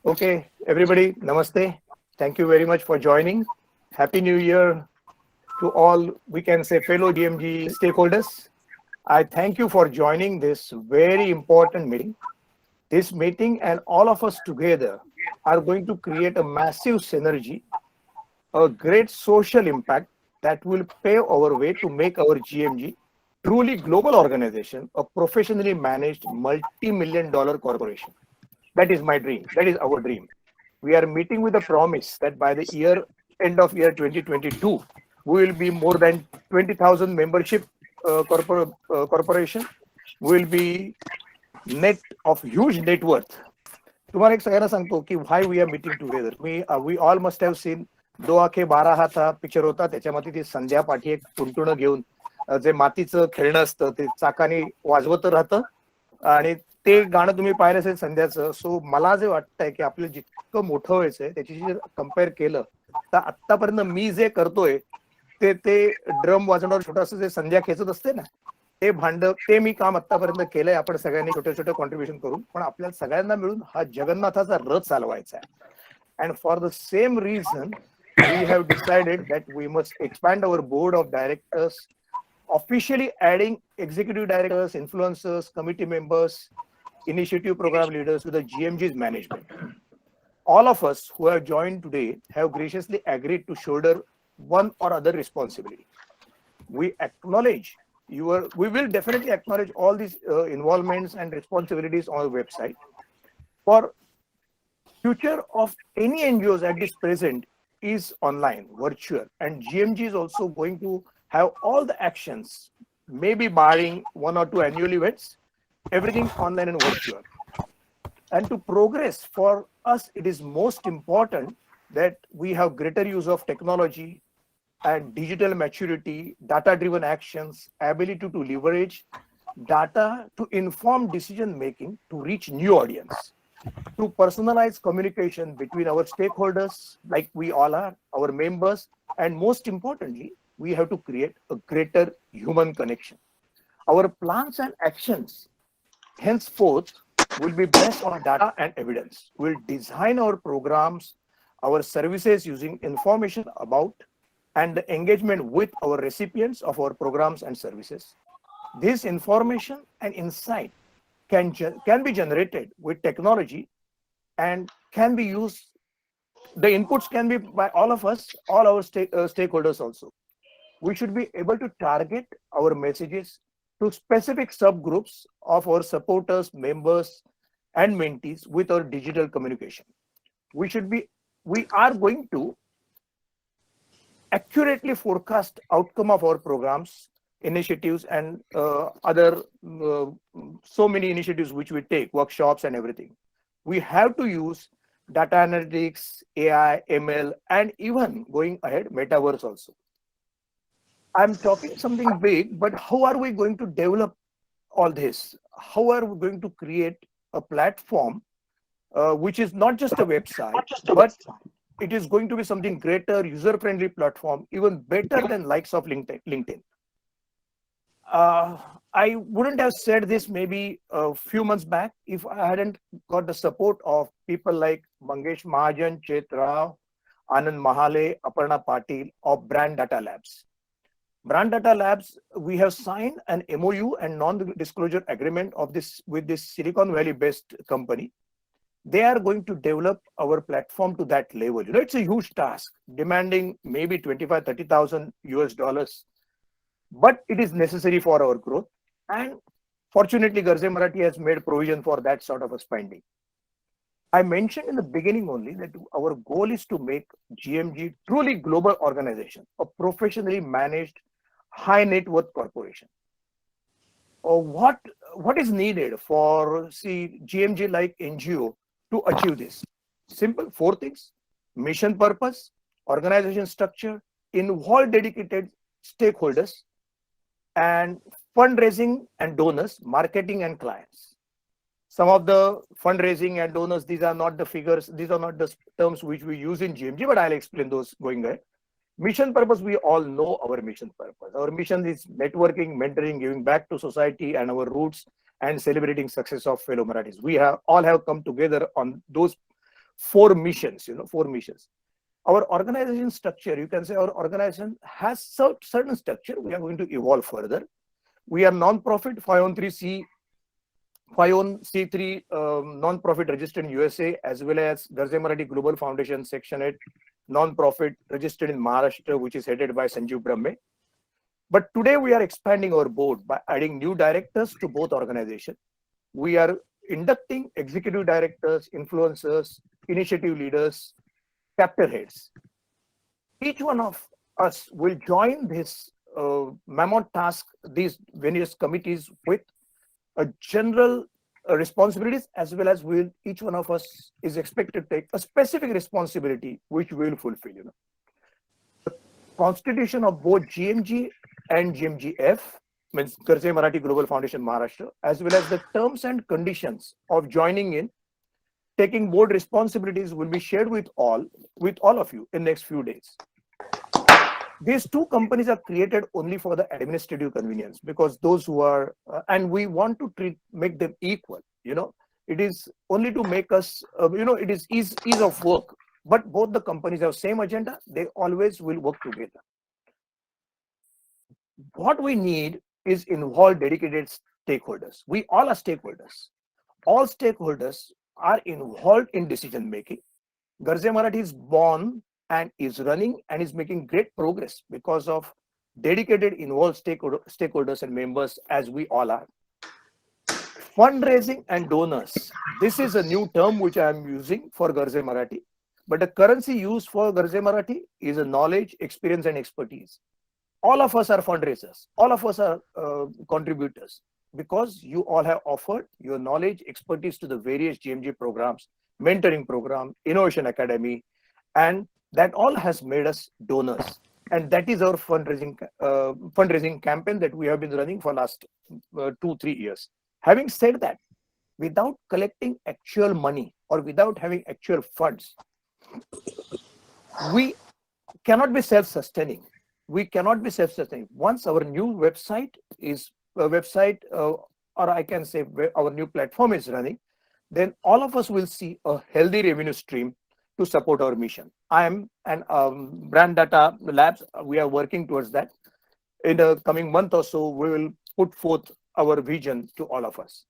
Okay, everybody, namaste. Thank you very much for joining. Happy New Year to all, we can say, fellow GMG stakeholders. I thank you for joining this very important meeting. This meeting and all of us together are going to create a massive synergy, a great social impact that will pave our way to make our GMG truly global organization, a professionally managed multi-million dollar corporation. That is my dream. That is our dream. We are meeting with a promise that by the end of year 2022, we will be more than 20,000 membership corporation. We will be net of huge net worth. तुम्हाला एक सगळ्यांना सांगतो की why we are meeting together. We all must have seen Do आखे बारा हात हा picture होता. त्याच्यामध्ये ती संध्या पाठी एक कुंटुणं घेऊन जे मातीचं खेळणं असतं ते चाकाने वाजवत राहतं आणि ते गाणं तुम्ही पाहिलं असेल संध्याचं. सो मला जे वाटतंय की आपलं जितकं मोठं व्हायचंय त्याच्याशी जर कम्पेअर केलं तर आतापर्यंत मी जे करतोय ते ड्रम वाजवणार छोटंसं जे संध्या खेचत असते ना ते भांड ते मी काम आतापर्यंत केलंय. आपण सगळ्यांनी छोटे छोटे कॉन्ट्रीब्युशन करून पण आपल्याला सगळ्यांना मिळून हा जगन्नाथाचा रथ चालवायचा आहे. And for the same reason we have decided that we must expand our board of directors, officially adding executive directors, influencers, committee members, initiative program leaders to the GMG's management. All of us who have joined today have graciously agreed to shoulder one or other responsibility. We will definitely acknowledge all these involvements and responsibilities on the website. For future of any NGOs at this present is online, virtual, and GMG is also going to have all the actions, maybe barring one or two annual events, everything online and virtual. And to progress for us, it is most important that we have greater use of technology and digital maturity, data-driven actions, ability to leverage data to inform decision making to reach new audience, to personalize communication between our stakeholders, like we all are, our members, and most importantly, we have to create a greater human connection. Our plans and actions henceforth will be based on data and evidence. We'll design our programs, our services using information about and the engagement with our recipients of our programs and services. This information and insight can be generated with technology and can be used. The inputs can be by all of us, all our stakeholders also. We should be able to target our messages to specific subgroups of our supporters, members, and mentees with our digital communication. We are going to accurately forecast outcome of our programs, initiatives, and other so many initiatives which we take, workshops and everything. We have to use data analytics, AI, ML, and even going ahead, metaverse also. I'm talking something big, but how are we going to develop all this? How are we going to create a platform which is not just a website, but it is going to be something greater, user-friendly platform, even better than likes of LinkedIn. I wouldn't have said this maybe a few months back if I hadn't got the support of people like Mangesh Mahajan, Chet Rao, Anand Mahale, Aparna Patil of Brand Data Labs. Brand Data Labs, we have signed an MOU and non-disclosure agreement of this with this Silicon Valley-based company. They are going to develop our platform to that level. It's a huge task, demanding maybe 25, 30,000 US dollars, but it is necessary for our growth. And fortunately, Garze Marathi has made provision for that sort of a spending. I mentioned in the beginning only that our goal is to make GMG truly global organization, a professionally managed high net worth corporation. What is needed for GMG like NGO to achieve this? Simple 4 things: mission purpose, organization structure, involve dedicated stakeholders, and fundraising and donors, marketing and clients. Some of the fundraising and donors, these are not the figures, these are not the terms which we use in GMG, but I'll explain those going ahead. Mission purpose, we all know our mission purpose. Our mission is networking, mentoring, giving back to society and our roots and celebrating success of fellow Marathis. We have all have come together on those four missions, 4 missions. Our organization structure, you can say our organization has certain structure. We are going to evolve further. We are non-profit 501c3 non-profit registered in USA, as well as Garze Marathi Global Foundation Section 8 non-profit registered in Maharashtra, which is headed by Sanjeev Brahme. But today we are expanding our board by adding new directors to both organizations. We are inducting executive directors, influencers, initiative leaders, chapter heads. Each one of us will join this mammoth task, these various committees, with a general responsibilities, as well as each one of us is expected to take a specific responsibility which we will fulfill. The constitution of both GMG and GMGF, means Garze Marathi Global Foundation Maharashtra, as well as the terms and conditions of joining in, taking board responsibilities, will be shared with all of you in next few days. These two companies are created only for the administrative convenience, because those who are and we want to make them equal. It is only to make us it is ease of work, but both the companies have same agenda. They always will work together. What we need is involved dedicated stakeholders. We all are stakeholders. All stakeholders are involved in decision making. Garze Marathi is born and is running and is making great progress because of dedicated involved stakeholders and members, as we all are. Fundraising and donors. This is a new term which I am using for Garze Marathi, but the currency used for Garze Marathi is a knowledge, experience, and expertise. All of us are fundraisers. All of us are contributors, because you all have offered your knowledge, expertise to the various GMG programs, mentoring program, innovation academy, and that all has made us donors. And that is our fundraising campaign that we have been running for last 2-3 years. Having said that, without collecting actual money or without having actual funds, we cannot be self-sustaining. Once our new website or I can say our new platform is running, then all of us will see a healthy revenue stream to support our mission. I am and Brand Data Labs, we are working towards that. In the coming month or so, we will put forth our vision to all of us.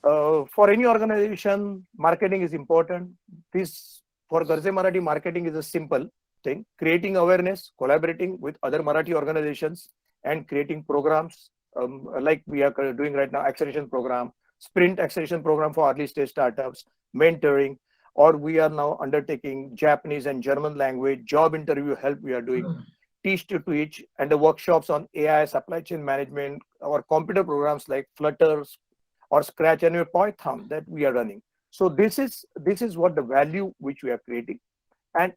For any organization, marketing is important. For Garze Marathi, marketing is a simple thing: creating awareness, collaborating with other Marathi organizations, and creating programs like we are doing right now, acceleration program, sprint acceleration program for early stage startups, mentoring, or we are now undertaking Japanese and German language job interview help we are doing, teach to teach, and the workshops on AI, supply chain management, or computer programs like Flutter or Scratch and Python that we are running. So this is what the value which we are creating, and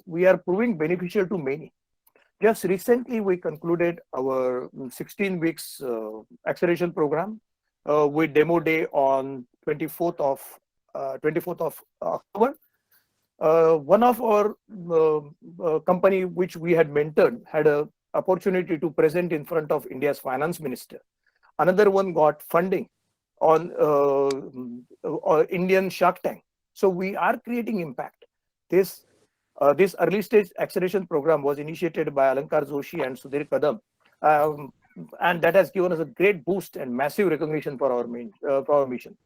we are proving beneficial to many. Just recently, we concluded our 16 weeks acceleration program with demo day on 24th of October. One of our company which we had mentored had a opportunity to present in front of India's finance minister. Another one got funding on Indian Shark Tank. So we are creating impact. This early stage acceleration program was initiated by Alankar Joshi and Sudhir Kadam, and that has given us a great boost and massive recognition for our mission.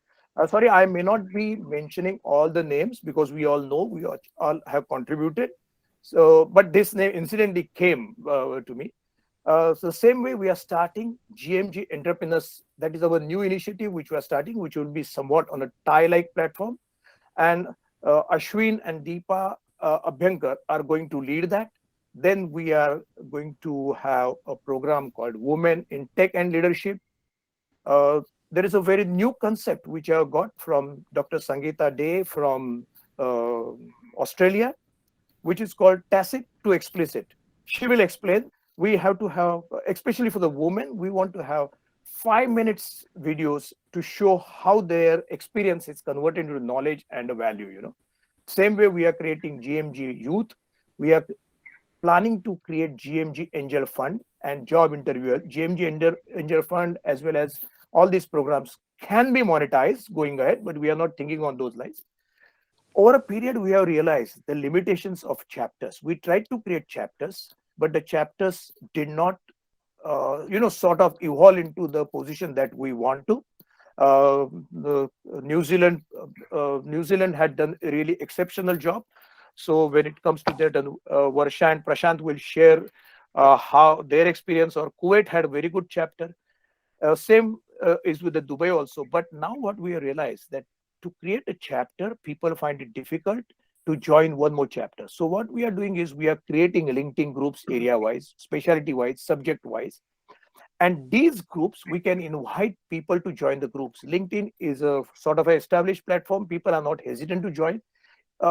Sorry, I may not be mentioning all the names because we all know we all have contributed. So, but this name incidentally came to me. So same way we are starting GMG Entrepreneurs. That is our new initiative which we are starting, which will be somewhat on a tie-like platform. And Ashwin and Deepa Abhyankar are going to lead that. Then we are going to have a program called Women in Tech and Leadership. There is a very new concept which I have got from Dr. Sangeeta Day from Australia, which is called Tacit to Explicit. She will explain. We have to have, especially for the women, we want to have 5 minutes videos to show how their experience is converted into knowledge and a value. Same way we are creating GMG Youth. We are planning to create GMG Angel Fund and job interviewer, GMG Angel Fund, as well as all these programs can be monetized going ahead, but we are not thinking on those lines. Over a period, we have realized the limitations of chapters. We tried to create chapters, but the chapters did not, sort of evolve into the position that we want to. The New Zealand had done a really exceptional job. So when it comes to that, Varsha and Prashant will share how their experience. Or Kuwait had a very good chapter. Same is with the Dubai also. But now what we realize that to create a chapter, people find it difficult to join one more chapter. So what we are doing is we are creating LinkedIn groups area-wise, specialty-wise, subject-wise. And these groups, we can invite people to join the groups. LinkedIn is a sort of an established platform. People are not hesitant to join.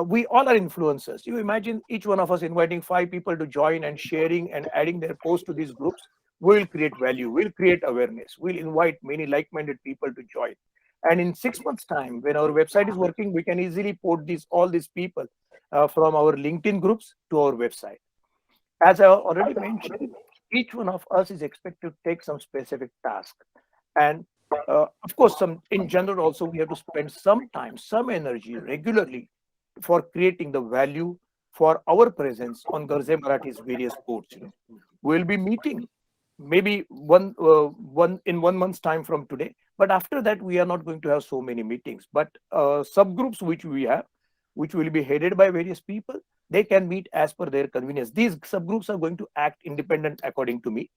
We all are influencers. You imagine each one of us inviting 5 people to join and sharing and adding their posts to these groups. We'll create value, we'll create awareness, we'll invite many like-minded people to join. And in 6 months' time, when our website is working, we can easily port all these people from our LinkedIn groups to our website. As I already mentioned, each one of us is expected to take some specific task. And of course, some in general also, we have to spend some time, some energy regularly for creating the value for our presence on Garze Marathi's various boards. We'll be meeting maybe one in 1 month's time from today, but after that we are not going to have so many meetings. But subgroups which we have, which will be headed by various people, they can meet as per their convenience. These subgroups are going to act independent according to me.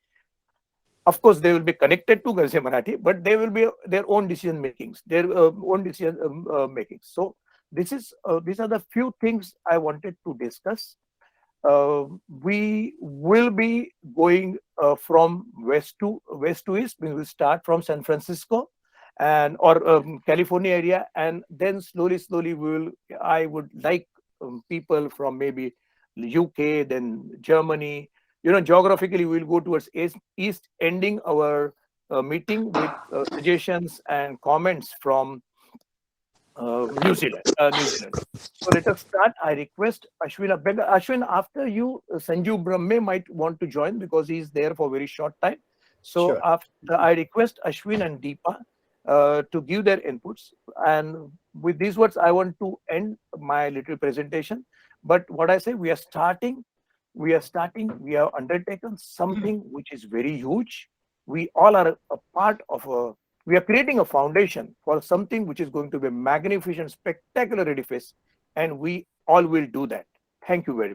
Of course, they will be connected to Garze Marathi, but they will be their own decision makings, their own decision makings. So these are the few things I wanted to discuss. We will be going from west to east. We will start from San Francisco and or California area, and then slowly I would like people from maybe UK, then Germany. Geographically, we'll go towards east, ending our meeting with suggestions and comments from New Zealand. So let us start. I request Ashwin Abega. Ashwin, after you, Sanju Brahme might want to join because he's there for a very short time. So Sure. after, I request Ashwin and Deepa to give their inputs. And with these words, I want to end my little presentation. But what I say, we are starting. We have undertaken something which is very huge. We all are a part of we are creating a foundation for something which is going to be a magnificent, spectacular edifice, and we all will do that. Thank you very much.